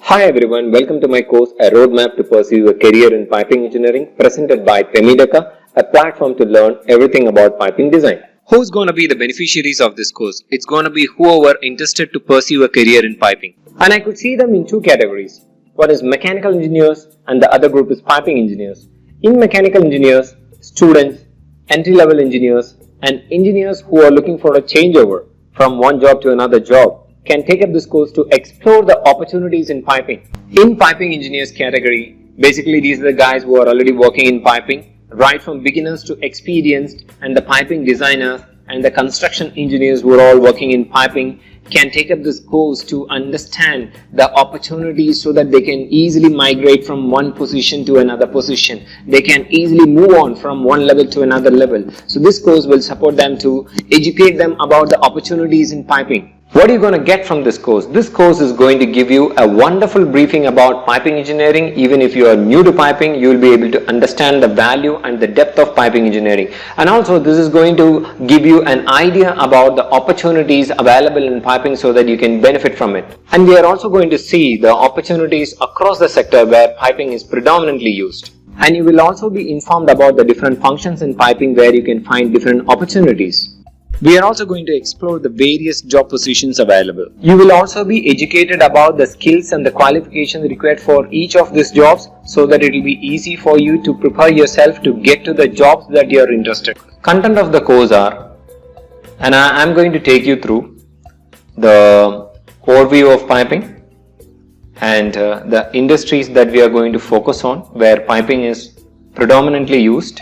Hi everyone, welcome to my course A Roadmap to Pursue a Career in Piping Engineering, presented by Pymedaca, a platform to learn everything about piping design. Who's going to be the beneficiaries of this course? It's going to be whoever interested to pursue a career in piping. And I could see them in two categories. One is mechanical engineers and the other group is piping engineers. In mechanical engineers, students, entry-level engineers and engineers who are looking for a changeover from one job to another job can take up this course to explore the opportunities in piping. In piping engineers category, basically these are the guys who are already working in piping, right from beginners to experienced, and the piping designers and the construction engineers who are all working in piping can take up this course to understand the opportunities so that they can easily migrate from one position to another position. They can easily move on from one level to another level. So this course will support them to educate them about the opportunities in piping. What are you going to get from this course? This course is going to give you a wonderful briefing about piping engineering. Even if you are new to piping, you will be able to understand the value and the depth of piping engineering. And also this is going to give you an idea about the opportunities available in piping so that you can benefit from it. And we are also going to see the opportunities across the sector where piping is predominantly used. And you will also be informed about the different functions in piping where you can find different opportunities. We are also going to explore the various job positions available. You will also be educated about the skills and the qualifications required for each of these jobs so that it will be easy for you to prepare yourself to get to the jobs that you are interested in. Content of the course are, and I am going to take you through the overview of piping and the industries that we are going to focus on where piping is predominantly used,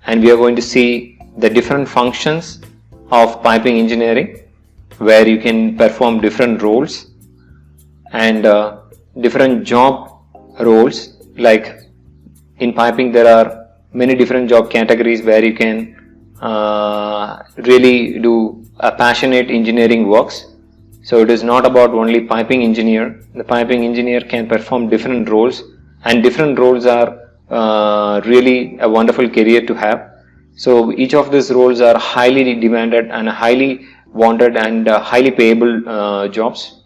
and we are going to see the different functions of piping engineering where you can perform different roles and different job roles. Like in piping there are many different job categories where you can really do a passionate engineering works. So it is not about only piping engineer. The piping engineer can perform different roles, and different roles are really a wonderful career to have. So each of these roles are highly demanded and highly wanted and highly payable jobs.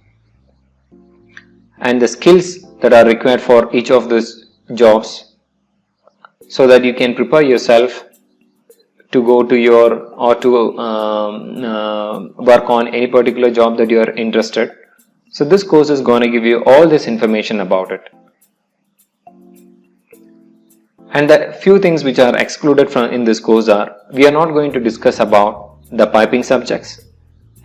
And the skills that are required for each of these jobs so that you can prepare yourself to go to your or to work on any particular job that you are interested. So this course is going to give you all this information about it. And the few things which are excluded from in this course are, we are not going to discuss about the piping subjects,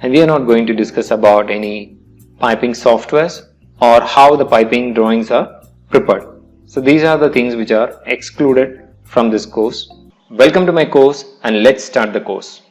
and we are not going to discuss about any piping softwares or how the piping drawings are prepared. So these are the things which are excluded from this course. Welcome to my course, and let's start the course.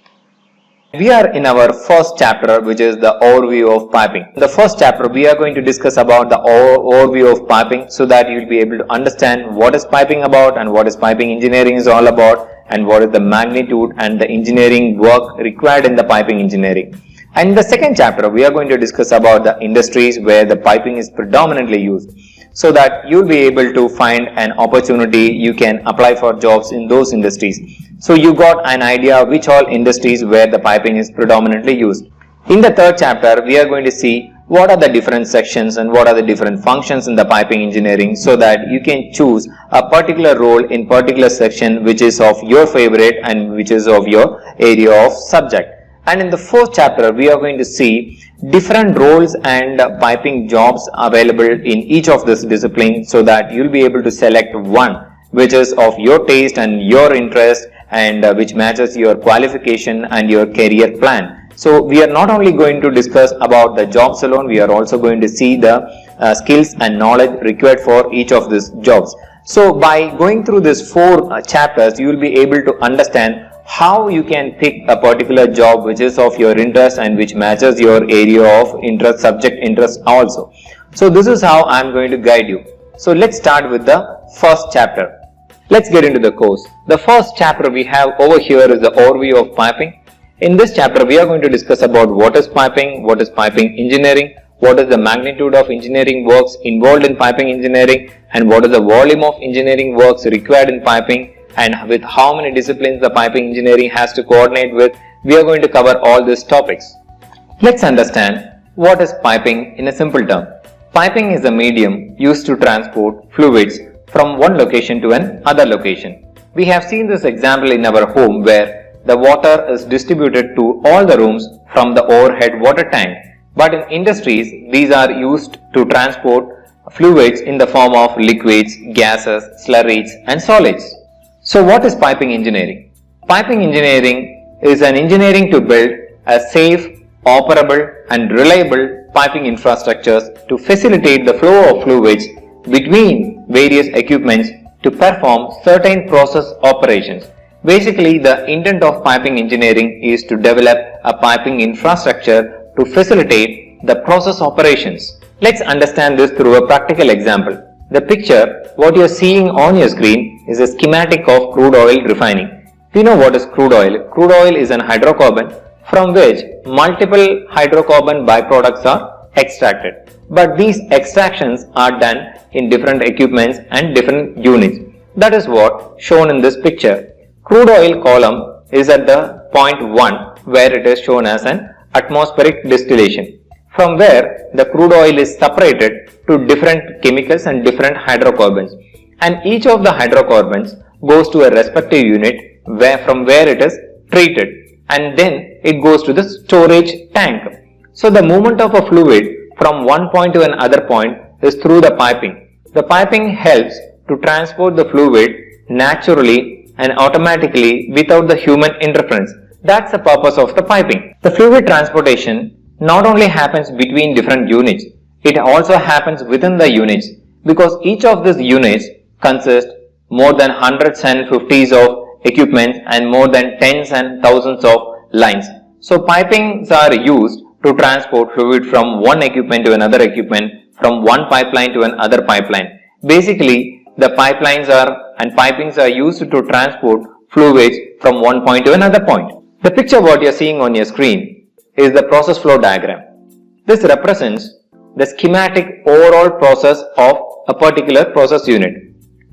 We are in our first chapter, which is the overview of piping. In the first chapter, we are going to discuss about the overview of piping so that you will be able to understand what is piping about and what is piping engineering is all about and what is the magnitude and the engineering work required in the piping engineering. And in the second chapter, we are going to discuss about the industries where the piping is predominantly used so that you will be able to find an opportunity you can apply for jobs in those industries. So you got an idea which all industries where the piping is predominantly used. In the third chapter, we are going to see what are the different sections and what are the different functions in the piping engineering so that you can choose a particular role in particular section which is of your favorite and which is of your area of subject. And in the fourth chapter, we are going to see different roles and piping jobs available in each of this discipline so that you will be able to select one which is of your taste and your interest and which matches your qualification and your career plan. So we are not only going to discuss about the jobs alone, we are also going to see the skills and knowledge required for each of these jobs. So by going through these four chapters, you will be able to understand how you can pick a particular job which is of your interest and which matches your area of interest, subject interest also. So this is how I am going to guide you. So let's start with the first chapter. Let's get into the course. The first chapter we have over here is the overview of piping. In this chapter, we are going to discuss about what is piping engineering, what is the magnitude of engineering works involved in piping engineering, and what is the volume of engineering works required in piping, and with how many disciplines the piping engineering has to coordinate with. We are going to cover all these topics. Let's understand what is piping in a simple term. Piping is a medium used to transport fluids from one location to another location. We have seen this example in our home where the water is distributed to all the rooms from the overhead water tank. But in industries, these are used to transport fluids in the form of liquids, gases, slurries and solids. So what is piping engineering? Piping engineering is an engineering to build a safe, operable and reliable piping infrastructures to facilitate the flow of fluids between various equipments to perform certain process operations. Basically, the intent of piping engineering is to develop a piping infrastructure to facilitate the process operations. Let's understand this through a practical example. The picture, what you are seeing on your screen, is a schematic of crude oil refining. We know what is crude oil. Crude oil is an hydrocarbon from which multiple hydrocarbon byproducts are extracted. But these extractions are done in different equipments and different units. That is what shown in this picture. Crude oil column is at the point 1 where it is shown as an atmospheric distillation, from where the crude oil is separated to different chemicals and different hydrocarbons, and each of the hydrocarbons goes to a respective unit from where it is treated, and then it goes to the storage tank. So the movement of a fluid from one point to another point is through the piping. The piping helps to transport the fluid naturally and automatically without the human interference. That's the purpose of the piping. The fluid transportation not only happens between different units, it also happens within the units, because each of these units consists more than hundreds and fifties of equipment and more than tens and thousands of lines. So pipings are used to transport fluid from one equipment to another equipment, from one pipeline to another pipeline. Basically, the pipings are used to transport fluids from one point to another point. The picture what you are seeing on your screen is the process flow diagram. This represents the schematic overall process of a particular process unit.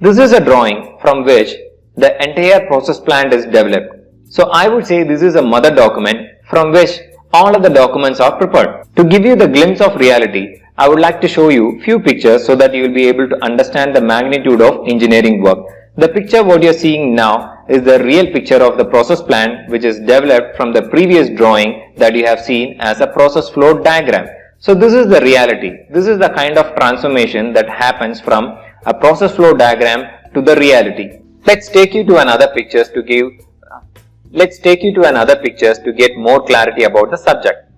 This is a drawing from which the entire process plant is developed. So I would say this is a mother document from which all of the documents are prepared. To give you the glimpse of reality, I would like to show you few pictures so that you will be able to understand the magnitude of engineering work. The picture what you are seeing now is the real picture of the process plant, which is developed from the previous drawing that you have seen as a process flow diagram. So this is the reality. This is the kind of transformation that happens from a process flow diagram to the reality. Let's take you to another pictures to get more clarity about the subject.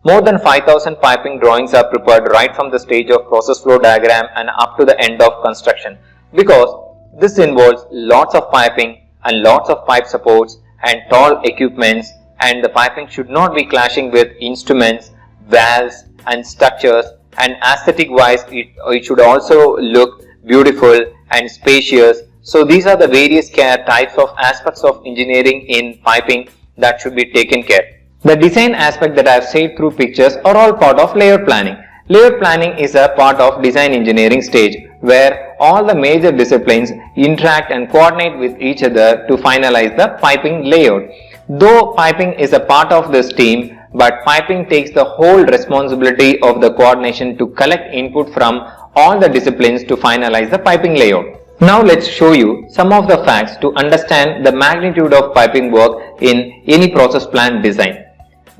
More than 5,000 piping drawings are prepared right from the stage of process flow diagram and up to the end of construction, because this involves lots of piping and lots of pipe supports and tall equipments, and the piping should not be clashing with instruments, valves and structures, and aesthetic wise it should also look beautiful and spacious. So these are the various types of aspects of engineering in piping that should be taken care. The design aspect that I have said through pictures are all part of layout planning. Layout planning is a part of design engineering stage where all the major disciplines interact and coordinate with each other to finalize the piping layout. Though piping is a part of this team, but piping takes the whole responsibility of the coordination to collect input from all the disciplines to finalize the piping layout. Now let's show you some of the facts to understand the magnitude of piping work in any process plant design.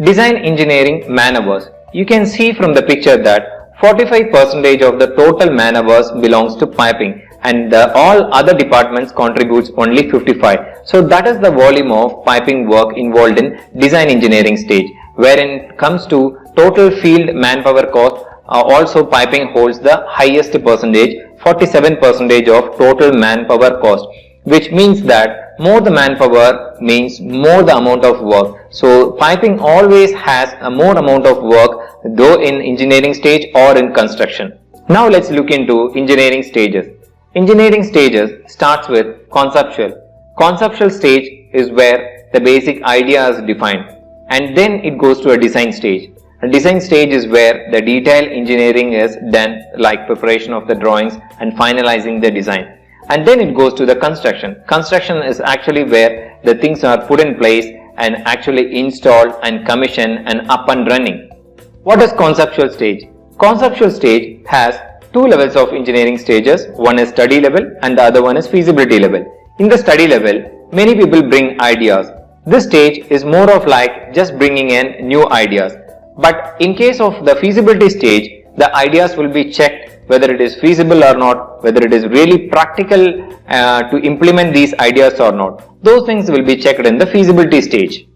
Design engineering man hours. You can see from the picture that 45% of the total man hours belongs to piping, and all other departments contributes only 55. So that is the volume of piping work involved in design engineering stage. Wherein it comes to total field manpower cost, also piping holds the highest percentage, 47% of total manpower cost, which means that more the manpower means more the amount of work. So piping always has a more amount of work, though in engineering stage or in construction. Now let's look into engineering stages. Engineering stages starts with conceptual. Conceptual stage is where the basic idea is defined, and then it goes to a design stage. A design stage is where the detailed engineering is done, like preparation of the drawings and finalizing the design. And then it goes to the construction. Construction is actually where the things are put in place and actually installed and commissioned and up and running. What is conceptual stage? Conceptual stage has two levels of engineering stages. One is study level and the other one is feasibility level. In the study level, many people bring ideas. This stage is more of like just bringing in new ideas. But in case of the feasibility stage, the ideas will be checked whether it is feasible or not, whether it is really practical to implement these ideas or not. Those things will be checked in the feasibility stage.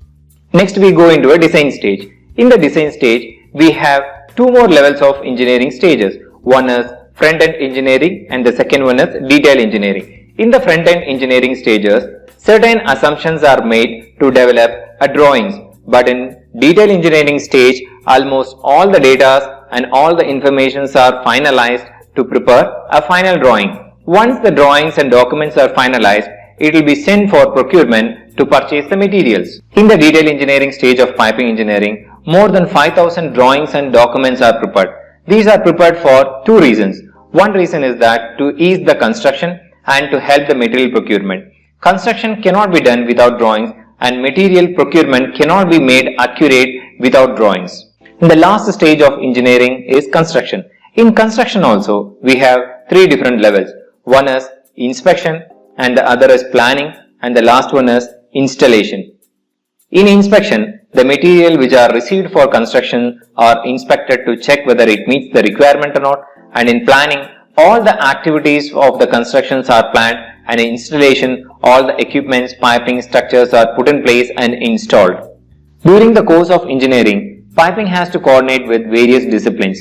Next we go into a design stage. In the design stage, we have two more levels of engineering stages. One is front-end engineering and the second one is detail engineering. In the front-end engineering stages, certain assumptions are made to develop a drawings, but in detail engineering stage, almost all the data and all the informations are finalized to prepare a final drawing. Once the drawings and documents are finalized, it will be sent for procurement to purchase the materials. In the detail engineering stage of piping engineering, more than 5,000 drawings and documents are prepared. These are prepared for two reasons. One reason is that to ease the construction and to help the material procurement. Construction cannot be done without drawings and material procurement cannot be made accurate without drawings. The last stage of engineering is construction. In construction also, we have three different levels. One is inspection and the other is planning and the last one is installation. In inspection, the material which are received for construction are inspected to check whether it meets the requirement or not, and in planning, all the activities of the constructions are planned, and in installation, all the equipments, piping structures are put in place and installed. During the course of engineering, piping has to coordinate with various disciplines.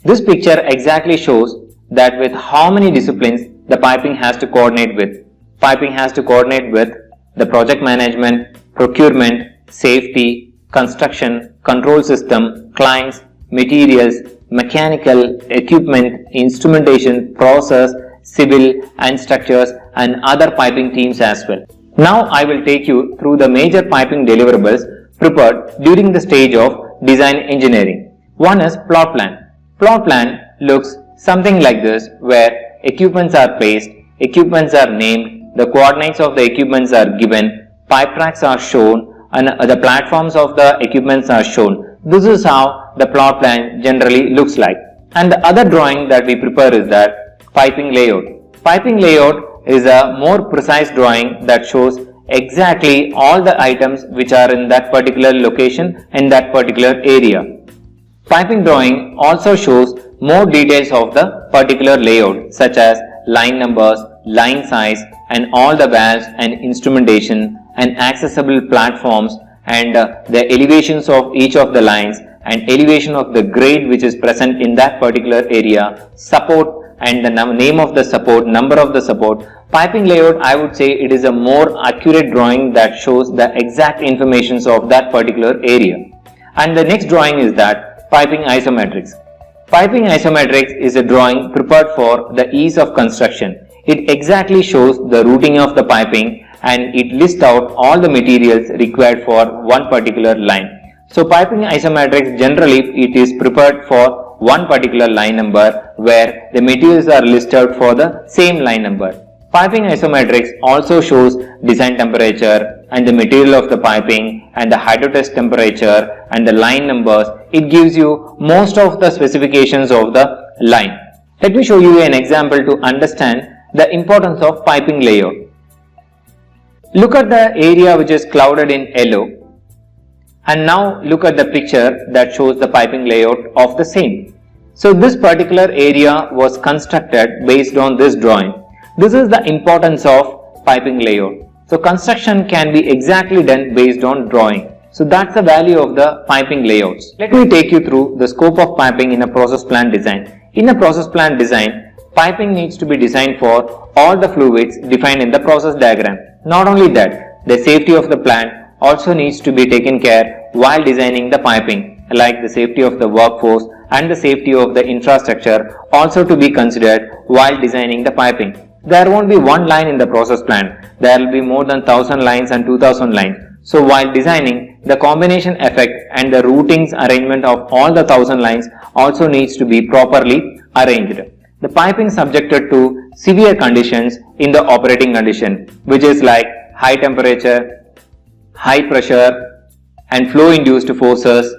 This picture exactly shows that with how many disciplines the piping has to coordinate with. Piping has to coordinate with the project management, procurement, safety, construction, control system, clients, materials, mechanical, equipment, instrumentation, process, civil and structures and other piping teams as well. Now I will take you through the major piping deliverables prepared during the stage of design engineering. One is plot plan. Plot plan looks something like this, where equipments are placed, equipments are named, the coordinates of the equipments are given, pipe tracks are shown and the platforms of the equipments are shown. This is how the plot plan generally looks like. And the other drawing that we prepare is that piping layout. Piping layout is a more precise drawing that shows exactly all the items which are in that particular location in that particular area. Piping drawing also shows more details of the particular layout, such as line numbers, line size and all the valves and instrumentation and accessible platforms and the elevations of each of the lines and elevation of the grade which is present in that particular area, support and the name of the support, number of the support. Piping layout, I would say it is a more accurate drawing that shows the exact informations of that particular area. And the next drawing is that piping isometrics. Piping isometrics is a drawing prepared for the ease of construction. It exactly shows the routing of the piping and it lists out all the materials required for one particular line. So piping isometrics, generally it is prepared for one particular line number where the materials are listed for the same line number. Piping isometrics also shows design temperature and the material of the piping and the hydrotest temperature and the line numbers. It gives you most of the specifications of the line. Let me show you an example to understand the importance of piping layout. Look at the area which is clouded in yellow and now look at the picture that shows the piping layout of the same. So this particular area was constructed based on this drawing. This is the importance of piping layout. So construction can be exactly done based on drawing. So that's the value of the piping layouts. Let me take you through the scope of piping in a process plant design. In a process plant design, piping needs to be designed for all the fluids defined in the process diagram. Not only that, the safety of the plant also needs to be taken care while designing the piping, like the safety of the workforce and the safety of the infrastructure also to be considered while designing the piping. There won't be one line in the process plant. There will be more than 1000 lines and 2000 lines. So while designing, the combination effect and the routings arrangement of all the 1000 lines also needs to be properly arranged. The piping subjected to severe conditions in the operating condition, which is like high temperature, high pressure and flow induced forces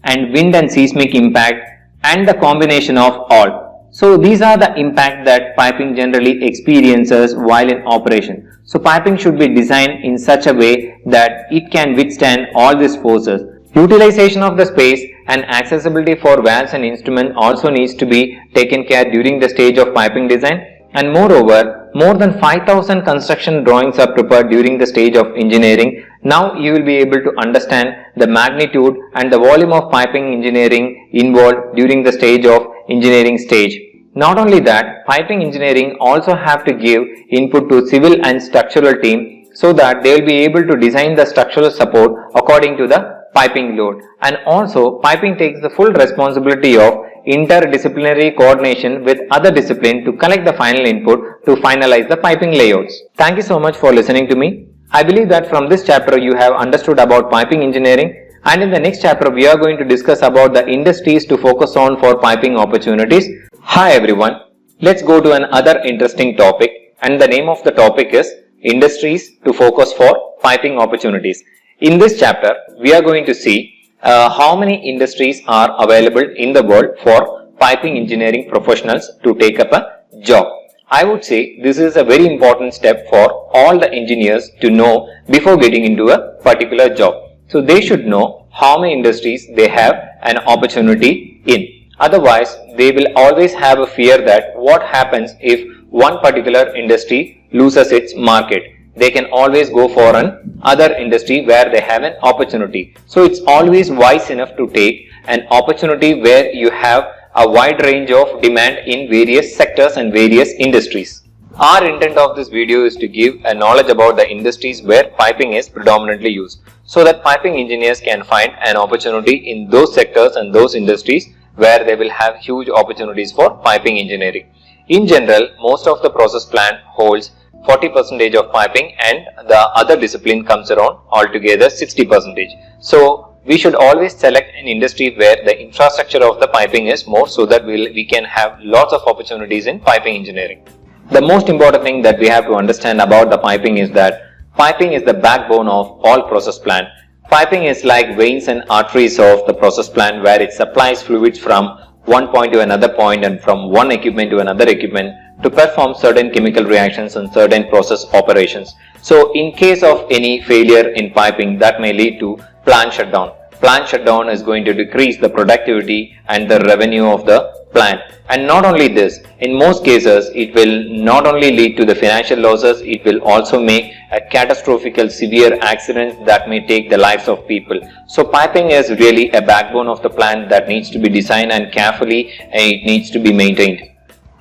and wind and seismic impact and the combination of all. So these are the impact that piping generally experiences while in operation. So piping should be designed in such a way that it can withstand all these forces. Utilization of the space and accessibility for valves and instruments also needs to be taken care during the stage of piping design. And moreover, more than 5,000 construction drawings are prepared during the stage of engineering. Now you will be able to understand the magnitude and the volume of piping engineering involved during the stage of engineering stage. Not only that, piping engineering also have to give input to civil and structural team so that they will be able to design the structural support according to the piping load. And also, piping takes the full responsibility of interdisciplinary coordination with other disciplines to collect the final input to finalize the piping layouts. Thank you so much for listening to me. I believe that from this chapter you have understood about piping engineering, and in the next chapter we are going to discuss about the industries to focus on for piping opportunities. Hi everyone, let's go to another interesting topic, and the name of the topic is industries to focus for piping opportunities. In this chapter we are going to see how many industries are available in the world for piping engineering professionals to take up a job. I would say this is a very important step for all the engineers to know before getting into a particular job. So they should know how many industries they have an opportunity in. Otherwise, they will always have a fear that what happens if one particular industry loses its market. They can always go for an other industry where they have an opportunity. So it's always wise enough to take an opportunity where you have a wide range of demand in various sectors and various industries. Our intent of this video is to give a knowledge about the industries where piping is predominantly used, so that piping engineers can find an opportunity in those sectors and those industries where they will have huge opportunities for piping engineering. In general, most of the process plant holds 40% of piping, and the other discipline comes around altogether 60%. So we should always select an industry where the infrastructure of the piping is more, so that we can have lots of opportunities in piping engineering. The most important thing that we have to understand about the piping is that piping is the backbone of all process plant. Piping is like veins and arteries of the process plant, where it supplies fluids from one point to another point and from one equipment to another equipment to perform certain chemical reactions and certain process operations. So in case of any failure in piping, that may lead to plant shutdown. Plant shutdown is going to decrease the productivity and the revenue of the plant. And not only this, in most cases it will not only lead to the financial losses, it will also make a catastrophic severe accident that may take the lives of people. So piping is really a backbone of the plant that needs to be designed, and carefully it needs to be maintained.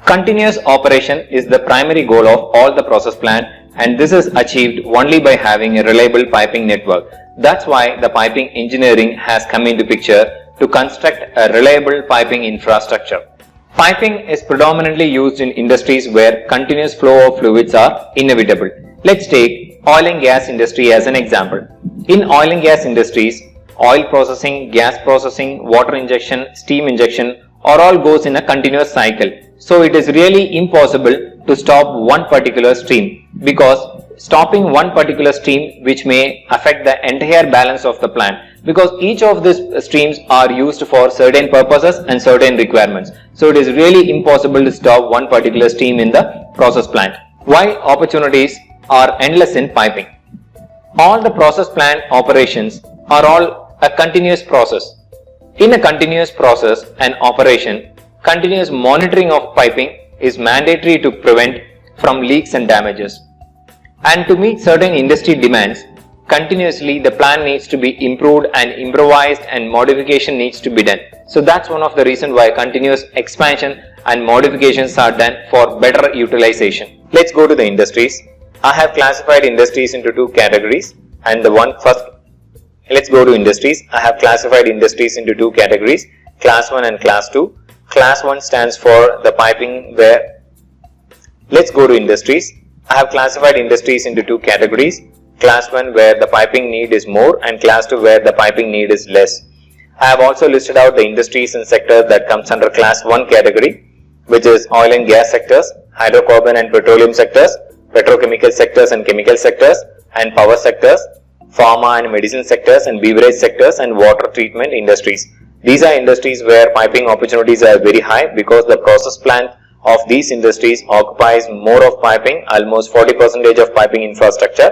Continuous operation is the primary goal of all the process plant, and this is achieved only by having a reliable piping network. That's why the piping engineering has come into picture to construct a reliable piping infrastructure. Piping is predominantly used in industries where continuous flow of fluids are inevitable. Let's take oil and gas industry as an example. In oil and gas industries, oil processing, gas processing, water injection, steam injection all goes in a continuous cycle. So it is really impossible to stop one particular stream, because stopping one particular stream which may affect the entire balance of the plant, because each of these streams are used for certain purposes and certain requirements. So it is really impossible to stop one particular stream in the process plant. Why opportunities are endless in piping? All the process plant operations are all a continuous process. In a continuous process and operation, continuous monitoring of piping is mandatory to prevent from leaks and damages. And to meet certain industry demands, continuously the plant needs to be improved and improvised, and modification needs to be done. So that's one of the reasons why continuous expansion and modifications are done for better utilization. Let's go to the industries. I have classified industries into two categories, and let's go to industries. I have classified industries into two categories, class 1 and class 2. Class 1 stands for the piping where, let's go to industries. I have classified industries into two categories, class 1 where the piping need is more, and class 2 where the piping need is less. I have also listed out the industries and sectors that comes under class 1 category, which is oil and gas sectors, hydrocarbon and petroleum sectors, petrochemical sectors and chemical sectors, and power sectors, pharma and medicine sectors, and beverage sectors, and water treatment industries. These are industries where piping opportunities are very high because the process plant of these industries occupies more of piping, almost 40% of piping infrastructure.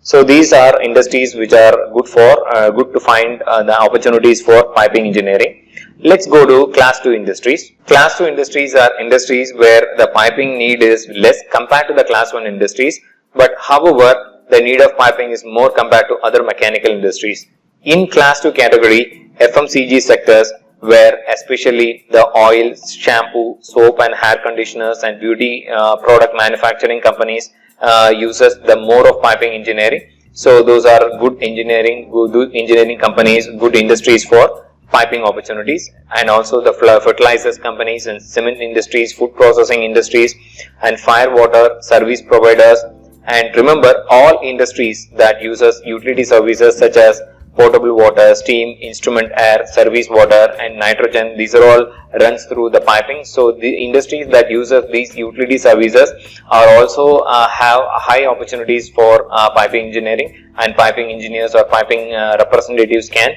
So these are industries which are good to find the opportunities for piping engineering. Let's go to class 2 industries. Class 2 industries are industries where the piping need is less compared to the class 1 industries, but however the need of piping is more compared to other mechanical industries. In class 2 category, FMCG sectors where especially the oil, shampoo, soap and hair conditioners and beauty product manufacturing companies uses the more of piping engineering. So those are good engineering companies, good industries for piping opportunities. And also the fertilizers companies and cement industries, food processing industries and fire water service providers. And remember, all industries that uses utility services such as potable water, steam, instrument air, service water and nitrogen, these are all runs through the piping. So the industries that uses these utility services are also have high opportunities for piping engineering, and piping engineers or piping representatives can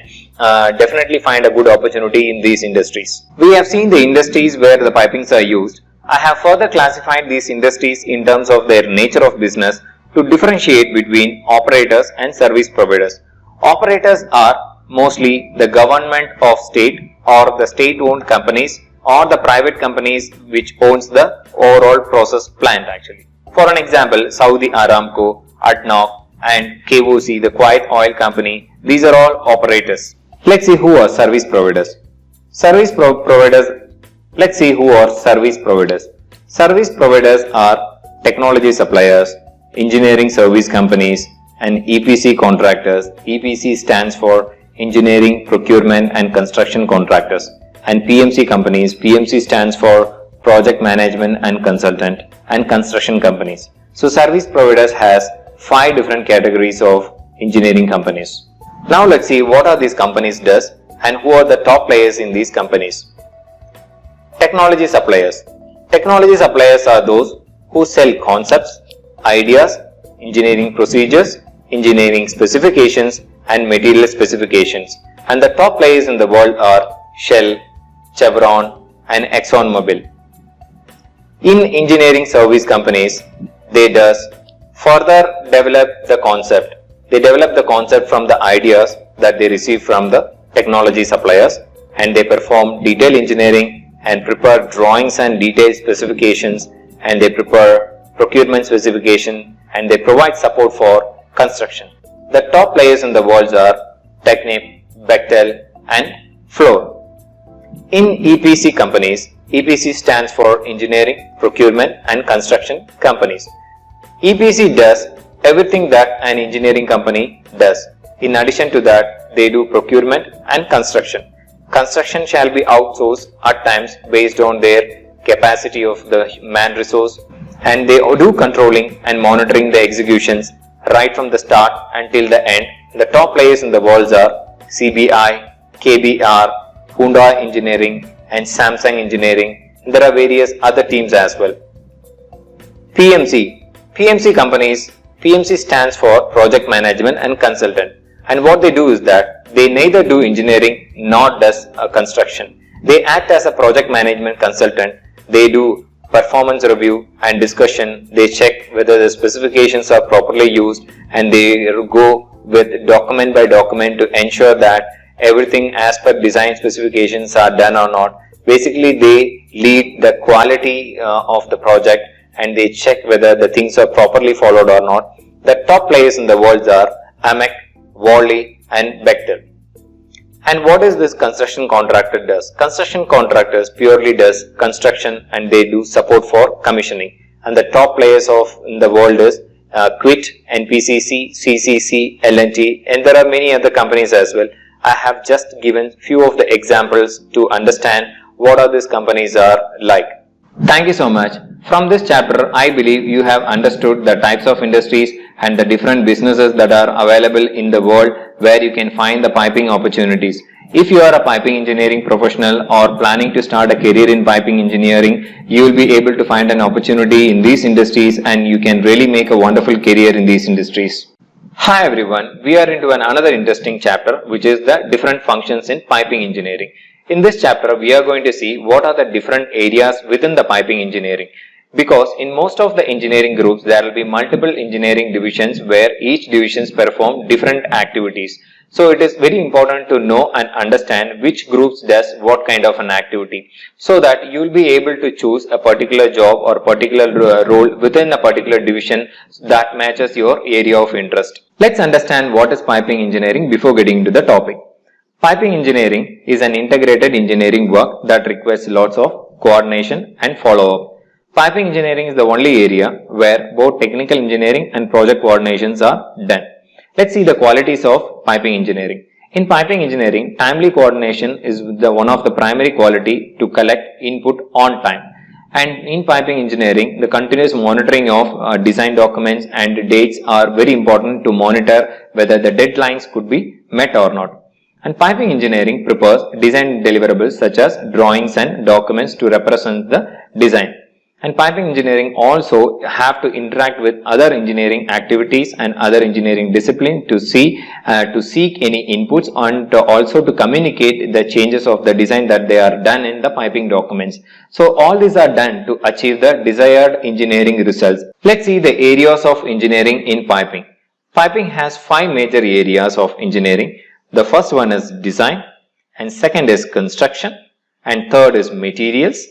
definitely find a good opportunity in these industries. We have seen the industries where the pipings are used. I have further classified these industries in terms of their nature of business to differentiate between operators and service providers. Operators are mostly the government of state or the state-owned companies or the private companies which owns the overall process plant actually. For an example, Saudi Aramco, ADNOC and KOC, the Kuwait Oil Company, these are all operators. Let's see who are service providers. Let's see who are service providers. Service providers are technology suppliers, engineering service companies, and EPC contractors. EPC stands for Engineering, Procurement and Construction Contractors. And PMC companies. PMC stands for Project Management and Consultant and Construction Companies. So service providers has 5 different categories of engineering companies. Now let's see what are these companies does and who are the top players in these companies. Technology suppliers. Technology suppliers are those who sell concepts, ideas, engineering procedures, engineering specifications and material specifications. And the top players in the world are Shell, Chevron and ExxonMobil. In engineering service companies, they does further develop the concept. They develop the concept from the ideas that they receive from the technology suppliers, and they perform detailed engineering and prepare drawings and detailed specifications, and they prepare procurement specification, and they provide support for construction. The top players in the world are Technip, Bechtel and Fluor. In EPC companies, EPC stands for Engineering, Procurement and Construction Companies. EPC does everything that an engineering company does. In addition to that, they do procurement and construction. Construction shall be outsourced at times based on their capacity of the man resource, and they do controlling and monitoring the executions right from the start until the end. The top players in the world are CBI, KBR, Hyundai Engineering and Samsung Engineering. There are various other teams as well. PMC companies, PMC stands for Project Management and Consultant, and what they do is that they neither do engineering nor does construction. They act as a project management consultant. They do performance review and discussion. They check whether the specifications are properly used, and they go with document by document to ensure that everything as per design specifications are done or not. Basically, they lead the quality of the project, and they check whether the things are properly followed or not. The top players in the world are AMEC, Worley and Bechtel. And what is this construction contractor does? Construction contractors purely does construction, and they do support for commissioning. And the top players in the world is Quit, NPCC, CCC, L&T, and there are many other companies as well. I have just given few of the examples to understand what are these companies are like. Thank you so much. From this chapter, I believe you have understood the types of industries and the different businesses that are available in the world where you can find the piping opportunities. If you are a piping engineering professional or planning to start a career in piping engineering, you will be able to find an opportunity in these industries, and you can really make a wonderful career in these industries. Hi everyone, we are into another interesting chapter, which is the different functions in piping engineering. In this chapter, we are going to see what are the different areas within the piping engineering. Because in most of the engineering groups, there will be multiple engineering divisions where each divisions perform different activities. So it is very important to know and understand which groups does what kind of an activity, so that you will be able to choose a particular job or particular role within a particular division that matches your area of interest. Let's understand what is piping engineering before getting into the topic. Piping engineering is an integrated engineering work that requires lots of coordination and follow-up. Piping engineering is the only area where both technical engineering and project coordinations are done. Let's see the qualities of piping engineering. In piping engineering, timely coordination is one of the primary quality to collect input on time. And in piping engineering, the continuous monitoring of design documents and dates are very important to monitor whether the deadlines could be met or not. And piping engineering prepares design deliverables such as drawings and documents to represent the design. And piping engineering also have to interact with other engineering activities and other engineering discipline to seek any inputs and also to communicate the changes of the design that they are done in the piping documents. So all these are done to achieve the desired engineering results. Let's see the areas of engineering in piping. Piping has 5 major areas of engineering. The first one is design, and second is construction, and third is materials,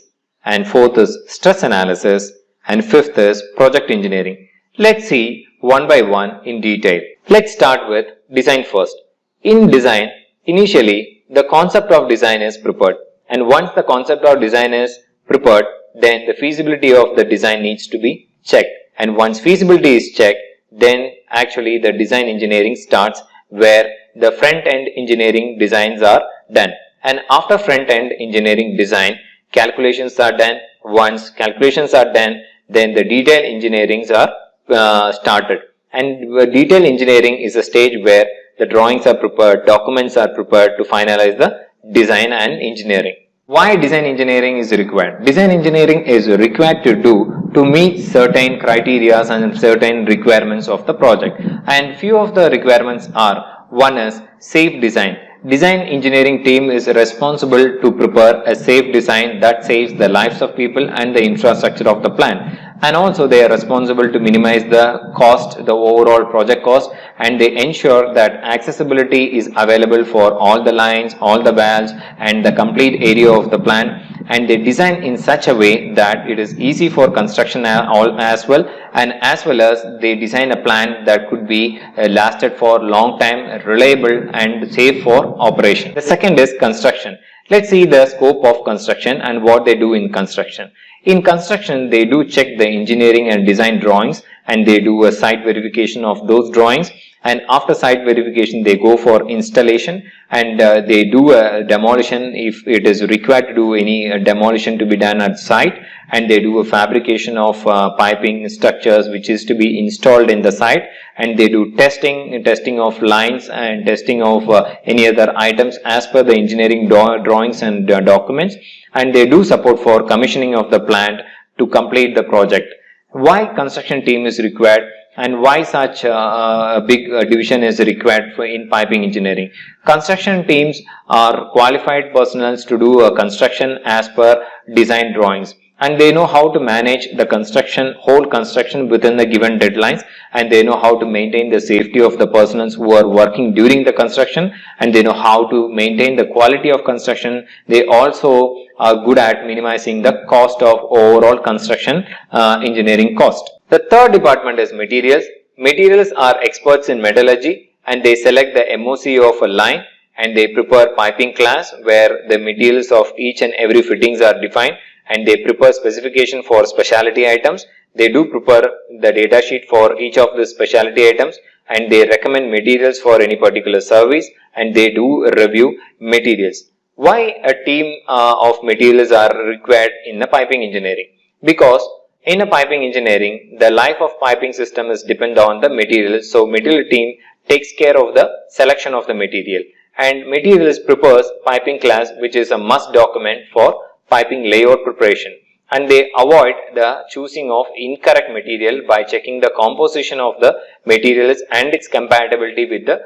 and fourth is stress analysis, and fifth is project engineering. Let's see one by one in detail. Let's start with design first. In design, initially the concept of design is prepared, and once the concept of design is prepared, then the feasibility of the design needs to be checked, and once feasibility is checked, then actually the design engineering starts, where the front end engineering designs are done. And after front end engineering design, calculations are done. Once calculations are done, then the detail engineerings are started. And detail engineering is a stage where the drawings are prepared, documents are prepared to finalize the design and engineering. Why design engineering is required? Design engineering is required to meet certain criteria and certain requirements of the project. And few of the requirements are: one is safe design. Design engineering team is responsible to prepare a safe design that saves the lives of people and the infrastructure of the plant. And also they are responsible to minimize the cost, the overall project cost, and they ensure that accessibility is available for all the lines, all the valves and the complete area of the plant. And they design in such a way that it is easy for construction as well, and as well as they design a plant that could be lasted for long time, reliable and safe for operation. The second is construction. Let's see the scope of construction and what they do in construction. In construction, they do check the engineering and design drawings, and they do a site verification of those drawings. And after site verification, they go for installation, and they do a demolition if it is required to do any demolition to be done at site. And they do a fabrication of piping structures which is to be installed in the site, and they do testing of lines and testing of any other items as per the engineering drawings and documents, and they do support for commissioning of the plant to complete the project. Why construction team is required and why such a big division is required in piping engineering? Construction teams are qualified personnel to do construction as per design drawings, and they know how to manage the whole construction within the given deadlines, and they know how to maintain the safety of the personnel who are working during the construction, and they know how to maintain the quality of construction. They also are good at minimizing the cost of overall construction engineering cost. The third department is materials. Materials are experts in metallurgy, and they select the MOC of a line, and they prepare piping class where the materials of each and every fittings are defined, and they prepare specification for specialty items. They do prepare the data sheet for each of the specialty items, and they recommend materials for any particular service, and they do review materials. Why a team of materials are required in the piping engineering? Because in a piping engineering, the life of piping system is dependent on the materials. So material team takes care of the selection of the material, and materials prepares piping class, which is a must document for piping layout preparation. And they avoid the choosing of incorrect material by checking the composition of the materials and its compatibility with the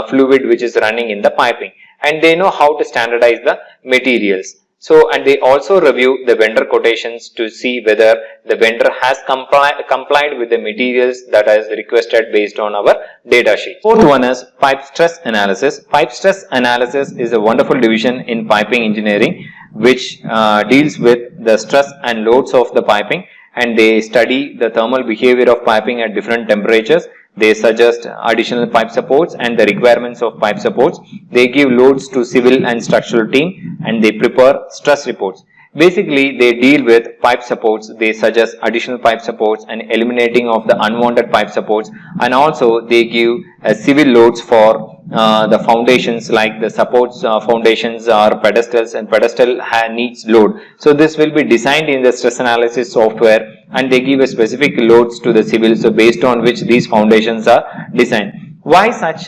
fluid which is running in the piping. and they know how to standardize the materials. So, and they also review the vendor quotations to see whether the vendor has complied with the materials that is requested based on our data sheet. Fourth one is pipe stress analysis. Pipe stress analysis is a wonderful division in piping engineering which deals with the stress and loads of the piping, and they study the thermal behavior of piping at different temperatures. They suggest additional pipe supports and the requirements of pipe supports. They give loads to civil and structural team, and they prepare stress reports. Basically, they deal with pipe supports. They suggest additional pipe supports and eliminating of the unwanted pipe supports, and also they give civil loads for the foundations, like the supports foundations are pedestals, and pedestal needs load. So this will be designed in the stress analysis software, and they give a specific loads to the civil, so based on which these foundations are designed. Why such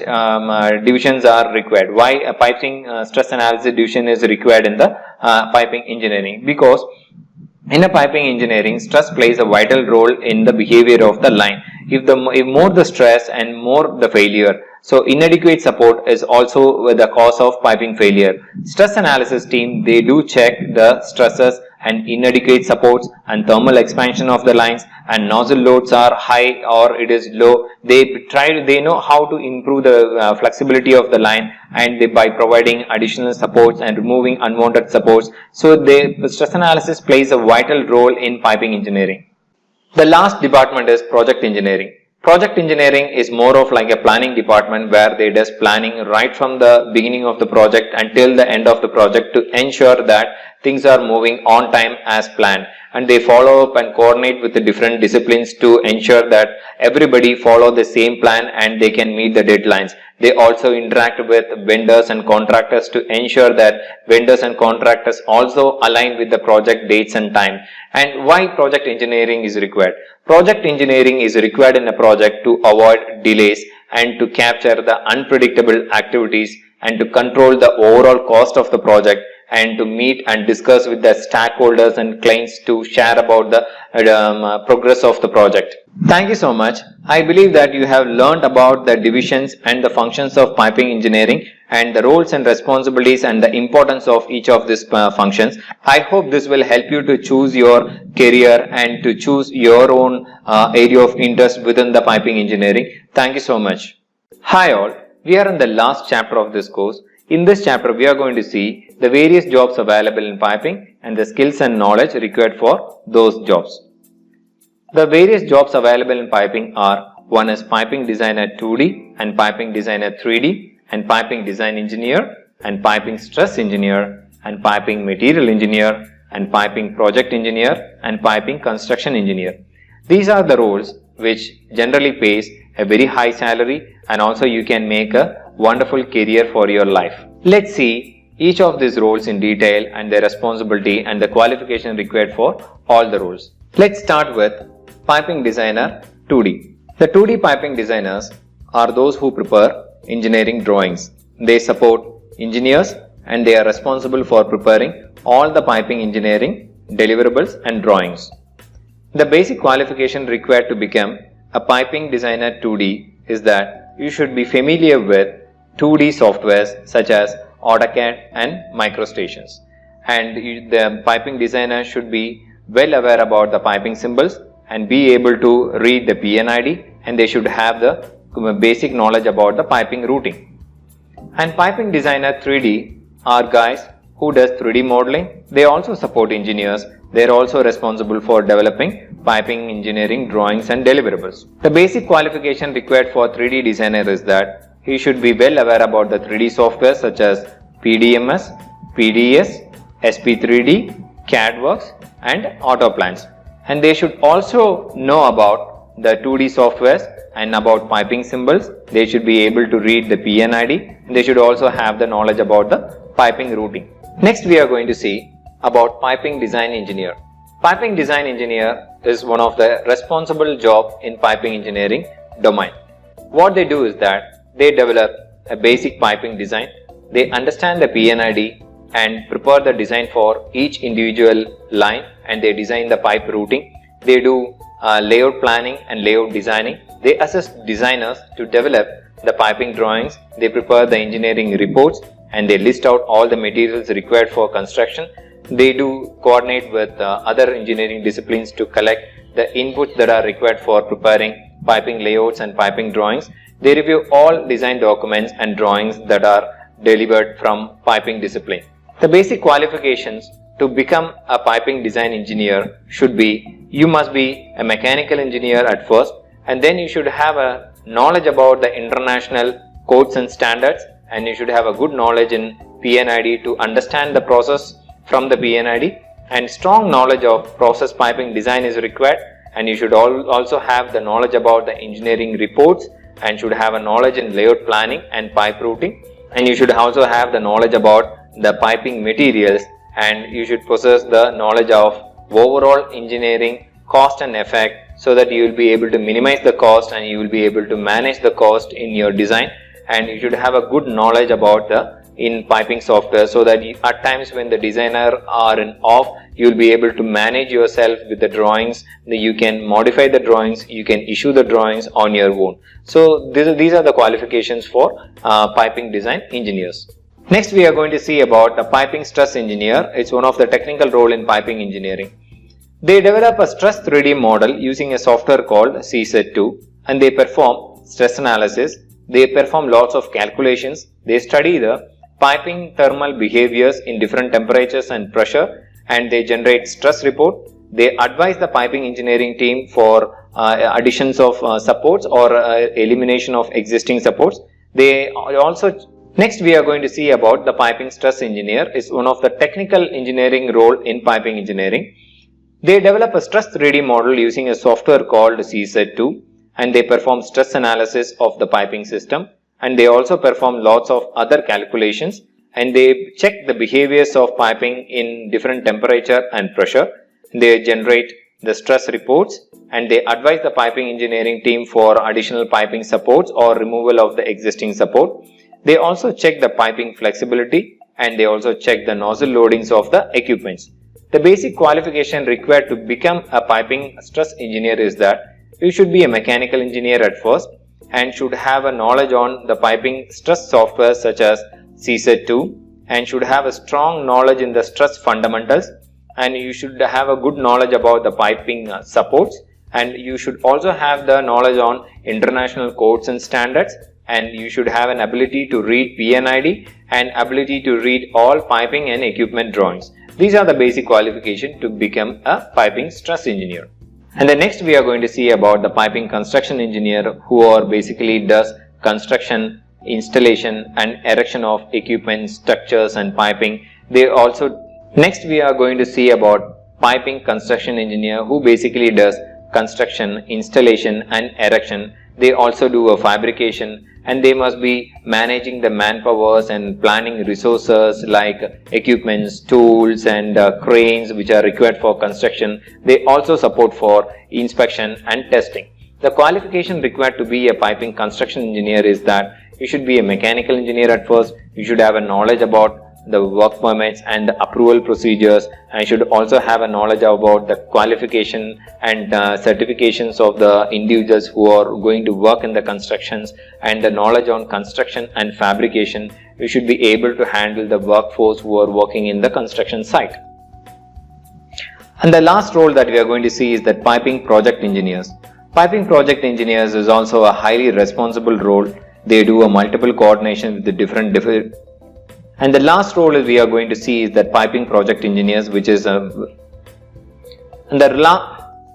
divisions are required? Why a piping stress analysis division is required in the piping engineering? Because in a piping engineering, stress plays a vital role in the behavior of the line. If more the stress and more the failure, so inadequate support is also the cause of piping failure. Stress analysis team, they do check the stresses and inadequate supports and thermal expansion of the lines, and nozzle loads are high or it is low. They know how to improve the flexibility of the line, and by providing additional supports and removing unwanted supports. So the stress analysis plays a vital role in piping engineering. The last department is project engineering. Project engineering is more of like a planning department where they does planning right from the beginning of the project until the end of the project to ensure that things are moving on time as planned, and they follow up and coordinate with the different disciplines to ensure that everybody follow the same plan and they can meet the deadlines. They also interact with vendors and contractors to ensure that vendors and contractors also align with the project dates and time. And why project engineering is required? Project engineering is required in a project to avoid delays and to capture the unpredictable activities and to control the overall cost of the project, and to meet and discuss with the stakeholders and clients to share about the progress of the project. Thank you so much. I believe that you have learned about the divisions and the functions of piping engineering and the roles and responsibilities and the importance of each of these functions. I hope this will help you to choose your career and to choose your own area of interest within the piping engineering. Thank you so much. Hi all, we are in the last chapter of this course. In this chapter, we are going to see the various jobs available in piping and the skills and knowledge required for those jobs. The various jobs available in piping are: one is piping designer 2D and piping designer 3D, and piping design engineer, and piping stress engineer, and piping material engineer, and piping project engineer, and piping construction engineer. These are the roles which generally pays a very high salary, and also you can make a wonderful career for your life. Let's see each of these roles in detail and their responsibility and the qualification required for all the roles. Let's start with piping designer 2D. The 2D piping designers are those who prepare engineering drawings. They support engineers and they are responsible for preparing all the piping engineering deliverables and drawings. The basic qualification required to become a piping designer 2D is that you should be familiar with 2D softwares such as AutoCAD and MicroStations, and the piping designer should be well aware about the piping symbols and be able to read the P&ID, and they should have the basic knowledge about the piping routing. And piping designer 3D are guys who does 3D modeling. They also support engineers. They are also responsible for developing piping engineering drawings and deliverables. The basic qualification required for 3D designer is that he should be well aware about the 3D software such as PDMS, PDS, SP3D, CADWorks and AutoPlans. And they should also know about the 2D softwares and about piping symbols. They should be able to read the P&ID, and they should also have the knowledge about the piping routing. Next, we are going to see about piping design engineer. Piping design engineer is one of the responsible job in piping engineering domain. What they do is that they develop a basic piping design. They understand the P&ID and prepare the design for each individual line, and they design the pipe routing. They do layout planning and layout designing. They assist designers to develop the piping drawings. They prepare the engineering reports, and they list out all the materials required for construction. They do coordinate with other engineering disciplines to collect the inputs that are required for preparing piping layouts and piping drawings. They review all design documents and drawings that are delivered from piping discipline. The basic qualifications to become a piping design engineer should be, you must be a mechanical engineer at first, and then you should have a knowledge about the international codes and standards, and you should have a good knowledge in P&ID to understand the process from the P&ID, and strong knowledge of process piping design is required, and you should also have the knowledge about the engineering reports, and should have a knowledge in layout planning and pipe routing, and you should also have the knowledge about the piping materials, and you should possess the knowledge of overall engineering cost and effect, so that you will be able to minimize the cost and you will be able to manage the cost in your design. And you should have a good knowledge about the piping software, so that at times when the designer are off, you will be able to manage yourself with the drawings. You can modify the drawings, you can issue the drawings on your own. So these are the qualifications for piping design engineers. Next we are going to see about a piping stress engineer. It's one of the technical role in piping engineering. They develop a stress 3D model using a software called CZ2, and they perform stress analysis. They perform lots of calculations. They study the piping thermal behaviors in different temperatures and pressure, and they generate stress report. They advise the piping engineering team for additions of supports or elimination of existing supports. They also Next we are going to see about the piping stress engineer. Is one of the technical engineering role in piping engineering. They develop a stress 3D model using a software called CZ2, and they perform stress analysis of the piping system, and they also perform lots of other calculations, and they check the behaviors of piping in different temperature and pressure. They generate the stress reports, and they advise the piping engineering team for additional piping supports or removal of the existing support. They also check the piping flexibility, and they also check the nozzle loadings of the equipments. The basic qualification required to become a piping stress engineer is that you should be a mechanical engineer at first, and should have a knowledge on the piping stress software such as CZ2, and should have a strong knowledge in the stress fundamentals, and you should have a good knowledge about the piping supports, and you should also have the knowledge on international codes and standards, and you should have an ability to read P&ID and ability to read all piping and equipment drawings. These are the basic qualifications to become a piping stress engineer. And the next we are going to see about the piping construction engineer, who are basically does construction, installation and erection of equipment, structures and piping. Next we are going to see about piping construction engineer, who basically does construction, installation and erection. They also do a fabrication, and they must be managing the manpowers and planning resources like equipments, tools and cranes which are required for construction. They also support for inspection and testing. The qualification required to be a piping construction engineer is that you should be a mechanical engineer at first. You should have a knowledge about the work permits and the approval procedures, and should also have a knowledge about the qualification and certifications of the individuals who are going to work in the constructions, and the knowledge on construction and fabrication. You should be able to handle the workforce who are working in the construction site. And the last role that we are going to see is that piping project engineers. Piping project engineers is also a highly responsible role. They do a multiple coordination with the different and the last role we are going to see is that piping project engineers, which is the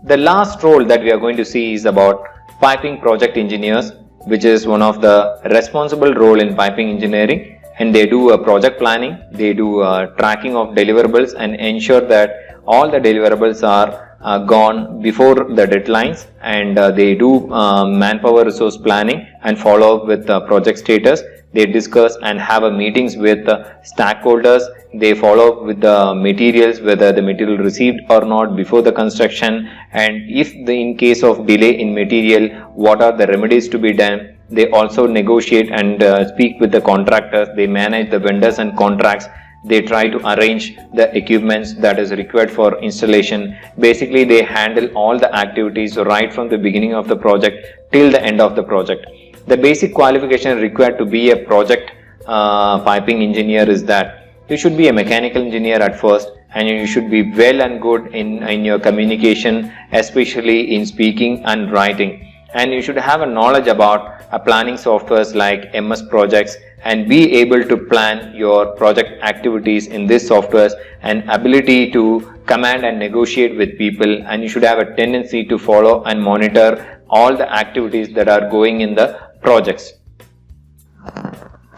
last role that we are going to see is about piping project engineers, which is one of the responsible role in piping engineering, and they do a project planning, they do tracking of deliverables and ensure that all the deliverables are gone before the deadlines, and they do manpower resource planning and follow up with project status. They discuss and have meetings with stakeholders. They follow up with the materials, whether the material received or not before the construction, and if in case of delay in material, what are the remedies to be done. They also negotiate and speak with the contractors. They manage the vendors and contracts. They try to arrange the equipments that is required for installation. Basically, they handle all the activities right from the beginning of the project till the end of the project. The basic qualification required to be a project piping engineer is that you should be a mechanical engineer at first, and you should be well and good in your communication, especially in speaking and writing. And you should have a knowledge about planning softwares like MS Projects and be able to plan your project activities in these softwares, and ability to command and negotiate with people, and you should have a tendency to follow and monitor all the activities that are going in the projects.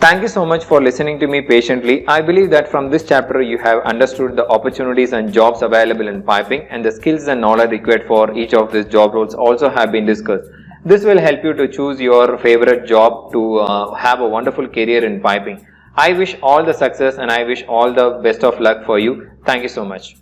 Thank you so much for listening to me patiently. I believe that from this chapter you have understood the opportunities and jobs available in piping, and the skills and knowledge required for each of these job roles also have been discussed. This will help you to choose your favorite job to have a wonderful career in piping. I wish all the success and I wish all the best of luck for you. Thank you so much.